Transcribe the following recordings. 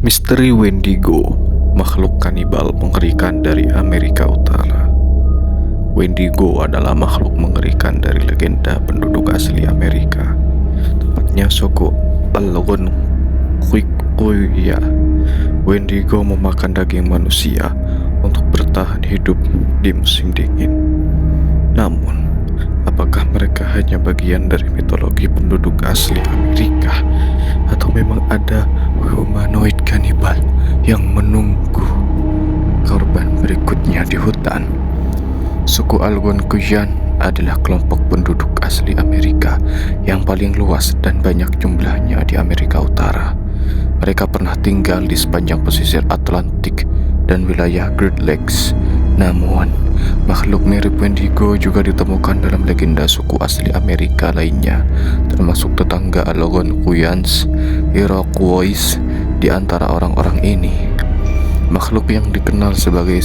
Misteri Wendigo, makhluk kanibal mengerikan dari Amerika Utara. Wendigo adalah makhluk mengerikan dari legenda penduduk asli Amerika, tepatnya suku Algonquia. Wendigo memakan daging manusia untuk bertahan hidup di musim dingin. Namun, apakah mereka hanya bagian dari mitologi penduduk asli Amerika, atau memang ada humanoid kanibal yang menunggu korban berikutnya di hutan? Suku Algonquian adalah kelompok penduduk asli Amerika yang paling luas dan banyak jumlahnya di Amerika Utara. Mereka pernah tinggal di sepanjang pesisir Atlantik dan wilayah Great Lakes. Namun, makhluk mirip Wendigo juga ditemukan dalam legenda suku asli Amerika lainnya, termasuk tetangga Algonquians, Iroquois. Di antara orang-orang ini, makhluk yang dikenal sebagai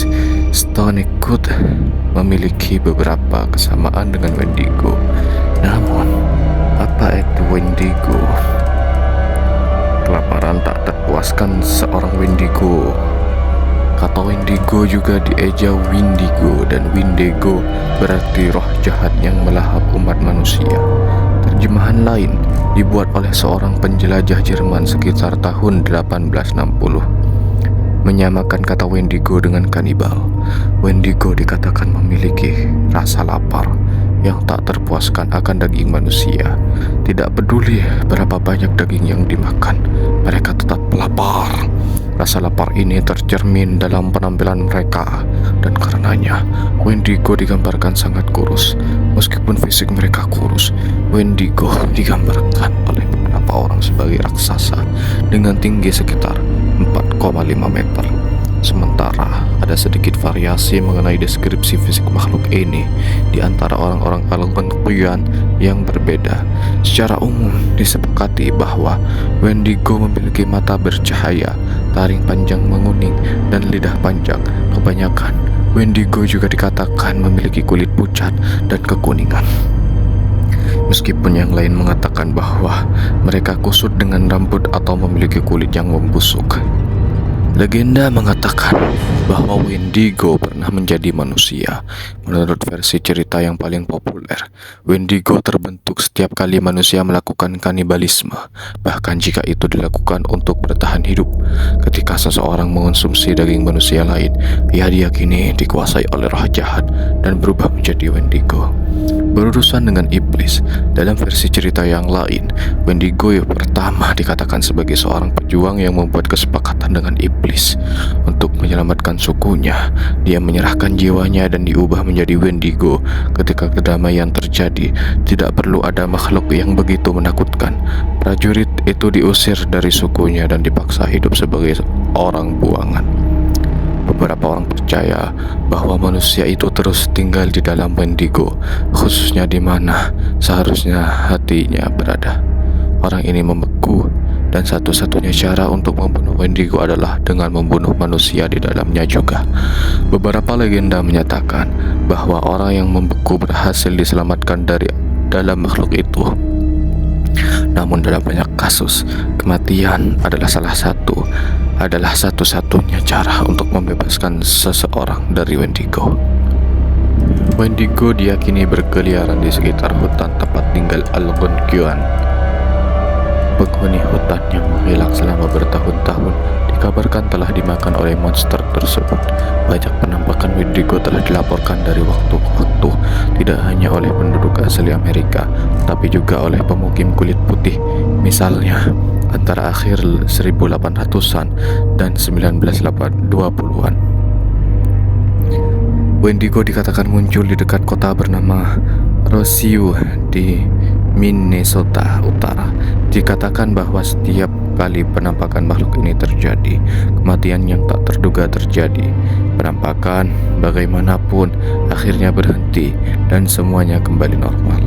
Stonecut memiliki beberapa kesamaan dengan Wendigo. Namun, apa itu Wendigo? Kelaparan tak terpuaskan seorang Wendigo. Kata Wendigo juga dieja Windigo, dan Windego berarti roh jahat yang melahap umat manusia. Terjemahan lain dibuat oleh seorang penjelajah Jerman sekitar tahun 1860, menyamakan kata Wendigo dengan kanibal. Wendigo dikatakan memiliki rasa lapar yang tak terpuaskan akan daging manusia. Tidak peduli berapa banyak daging yang dimakan, mereka tetap lapar. Rasa lapar ini tercermin dalam penampilan mereka, dan karenanya Wendigo digambarkan sangat kurus. Meskipun fisik mereka kurus, Wendigo digambarkan oleh beberapa orang sebagai raksasa dengan tinggi sekitar 4,5 meter. Sementara ada sedikit variasi mengenai deskripsi fisik makhluk ini di antara orang-orang Algonquian yang berbeda. Secara umum disepakati bahwa Wendigo memiliki mata bercahaya, taring panjang menguning, dan lidah panjang. Kebanyakan Wendigo juga dikatakan memiliki kulit pucat dan kekuningan, meskipun yang lain mengatakan bahwa mereka kusut dengan rambut atau memiliki kulit yang membusuk. Legenda mengatakan bahwa Wendigo pernah menjadi manusia. Menurut versi cerita yang paling populer, Wendigo terbentuk setiap kali manusia melakukan kanibalisme, bahkan jika itu dilakukan untuk bertahan hidup. Ketika seseorang mengonsumsi daging manusia lain, ia diyakini dikuasai oleh roh jahat dan berubah menjadi Wendigo. Berurusan dengan iblis, dalam versi cerita yang lain, Wendigo yang pertama dikatakan sebagai seorang pejuang yang membuat kesepakatan dengan iblis untuk menyelamatkan sukunya. Dia menyerahkan jiwanya dan diubah menjadi Wendigo. Ketika kedamaian terjadi, tidak perlu ada makhluk yang begitu menakutkan. Prajurit itu diusir dari sukunya dan dipaksa hidup sebagai orang buangan. Beberapa orang percaya bahwa manusia itu terus tinggal di dalam Wendigo, khususnya di mana seharusnya hatinya berada. Orang ini membeku, dan satu-satunya cara untuk membunuh Wendigo adalah dengan membunuh manusia di dalamnya juga. Beberapa legenda menyatakan bahwa orang yang membeku berhasil diselamatkan dari dalam makhluk itu. Namun dalam banyak kasus, kematian adalah satu-satunya cara untuk membebaskan seseorang dari Wendigo. Wendigo diyakini berkeliaran di sekitar hutan tempat tinggal Algonquian. Penghuni hutan yang menghilang selama bertahun-tahun dikabarkan telah dimakan oleh monster tersebut. Banyak penampakan Wendigo telah dilaporkan dari waktu ke waktu, tidak hanya oleh penduduk asli Amerika, tapi juga oleh pemukim kulit putih. Misalnya, antara akhir 1800-an dan 1920-an. Wendigo dikatakan muncul di dekat kota bernama Roseau di Minnesota Utara. Dikatakan bahwa setiap kali penampakan makhluk ini terjadi, kematian yang tak terduga terjadi. Penampakan bagaimanapun akhirnya berhenti dan semuanya kembali normal.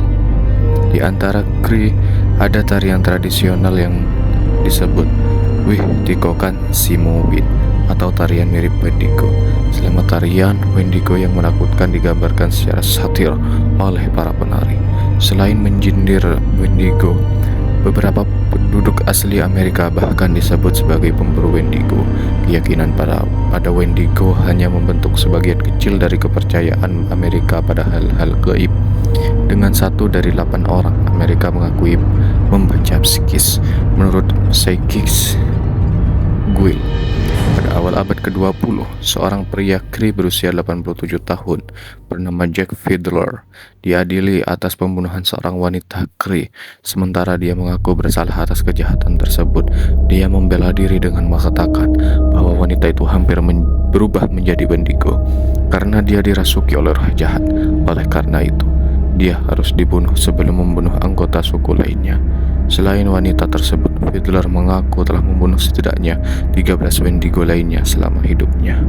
Di antara Cree ada tarian tradisional yang disebut Wih Tikokan Simuwit atau tarian mirip Wendigo. Selama tarian, Wendigo yang menakutkan digambarkan secara satir oleh para penari. Selain menjindir Wendigo, beberapa Penduduk asli Amerika bahkan disebut sebagai pemburu Wendigo. Keyakinan pada Wendigo hanya membentuk sebagian kecil dari kepercayaan Amerika pada hal-hal gaib. Dengan 1 dari 8 orang Amerika mengakui membaca psikis. Menurut Psychics Guild, pada awal abad ke-20, seorang pria Kree berusia 87 tahun bernama Jack Fiddler diadili atas pembunuhan seorang wanita Kree. Sementara dia mengaku bersalah atas kejahatan tersebut, dia membela diri dengan mengatakan bahwa wanita itu hampir berubah menjadi Wendigo karena dia dirasuki oleh roh jahat. Oleh karena itu, dia harus dibunuh sebelum membunuh anggota suku lainnya. Selain wanita tersebut, Fiddler mengaku telah membunuh setidaknya 13 Wendigo lainnya selama hidupnya.